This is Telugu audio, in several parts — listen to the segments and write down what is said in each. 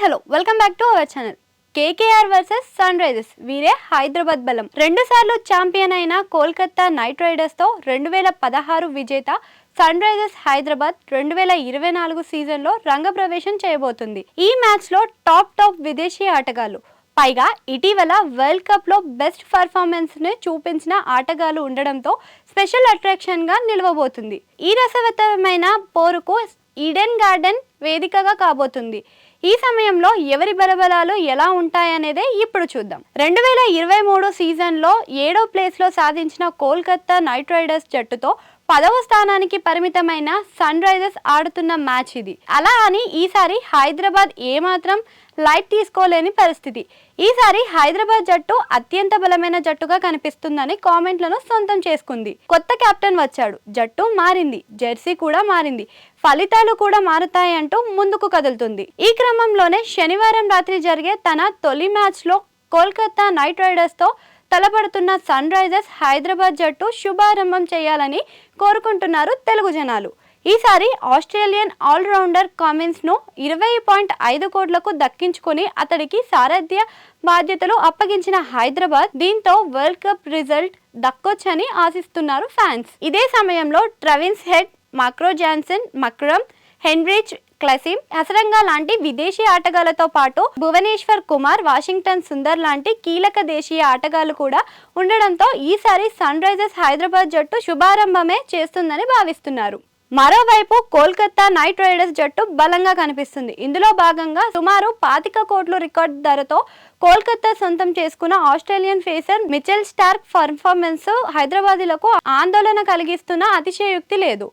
Hello welcome back to our channel. KKR versus Sunrisers వీరే హైదరాబాద్ బలం. 2 సార్లు ఛాంపియన్ అయిన కోల్కతా నైట్ రైడర్స్ తో 2016 విజేత సన్ రైజర్స్ హైదరాబాద్ 2024 సీజన్లో రంగప్రవేశం చేయబోతుంది. ఈ మ్యాచ్లో టాప్ విదేశీ ఆటగాళ్లు, పైగా ఇటీవల వరల్డ్ కప్ లో బెస్ట్ పర్ఫార్మెన్స్ ని చూపించిన ఆటగాళ్లు ఉండడంతో స్పెషల్ అట్రాక్షన్ గా నిలవబోతుంది. ఈ రసవత్తరమైన పోరుకు ఈడెన్ గార్డెన్ వేదికగా కాబోతుంది. ఈ సమయంలో ఎవరి బలబలాలు ఎలా ఉంటాయనేదే ఇప్పుడు చూద్దాం. 2023 సీజన్లో 7వ ప్లేస్లో సాధించిన కోల్కతా నైట్ రైడర్స్ జట్టుతో 10వ స్థానానికి పరిమితమైన సన్ రైజర్స్ ఆడుతున్న మ్యాచ్ ఇది. అలా అని ఈసారి హైదరాబాద్ ఏమాత్రం లైట్ తీసుకోలేని పరిస్థితి. ఈసారి హైదరాబాద్ జట్టు అత్యంత బలమైన జట్టుగా కనిపిస్తుందని కామెంట్లను సొంతం చేసుకుంది. కొత్త కెప్టెన్ వచ్చాడు, జట్టు మారింది, జెర్సీ కూడా మారింది, ఫలితాలు కూడా మారుతాయంటూ ముందుకు కదులుతుంది. ఈ క్రమంలోనే శనివారం రాత్రి జరిగే తన తొలి మ్యాచ్లో కోల్కతా నైట్ రైడర్స్తో తలపడుతున్న సన్ రైజర్స్ హైదరాబాద్ జట్టు శుభారంభం చేయాలని కోరుకుంటున్నారు తెలుగు జనాలు. ఈసారి ఆస్ట్రేలియన్ ఆల్రౌండర్ కమిన్స్ ను 20.5 కోట్లకు దక్కించుకొని అతడికి సారథ్య బాధ్యతలు అప్పగించిన హైదరాబాద్ దీంతో వరల్డ్ కప్ రిజల్ట్ దక్కొచ్చని ఆశిస్తున్నారు ఫ్యాన్స్. ఇదే సమయంలో Travis Head, Marco Jansen, Markram, Heinrich Klaasen, Hasaranga లాంటి విదేశీ ఆటగాళ్లతో పాటు భువనేశ్వర్ కుమార్, వాషింగ్టన్ సుందర్ లాంటి కీలక దేశీయ ఆటగాళ్లు కూడా ఉండడంతో ఈసారి సన్ రైజర్స్ హైదరాబాద్ జట్టు శుభారంభమే చేస్తుందని భావిస్తున్నారు. మరోవైపు కోల్కతా నైట్ రైడర్స్ జట్టు బలంగా కనిపిస్తుంది. ఇందులో భాగంగా సుమారు 25 కోట్ల రికార్డు ధరతో కోల్కతా సొంతం చేసుకున్న Australian pacer Mitchell Starc performance హైదరాబాదీలకు ఆందోళన కలిగిస్తున్న అతిశయోక్తి లేదు.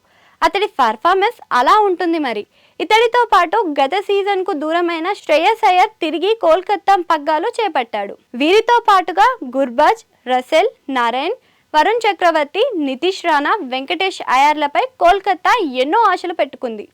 అతడి పర్ఫార్మెన్స్ అలా ఉంటుంది మరి. ఇతడితో పాటు గత సీజన్ కు దూరమైన శ్రేయస్ అయ్యర్ తిరిగి కోల్కతా పగ్గాలు చేపట్టాడు. వీరితో పాటుగా గుర్బాజ్, రసెల్, నారాయణ్, వరుణ్ చక్రవర్తి, నితీష్ రాణా, వెంకటేష్ అయ్యర్లపై కోల్కతా ఎన్నో ఆశలు పెట్టుకుంది.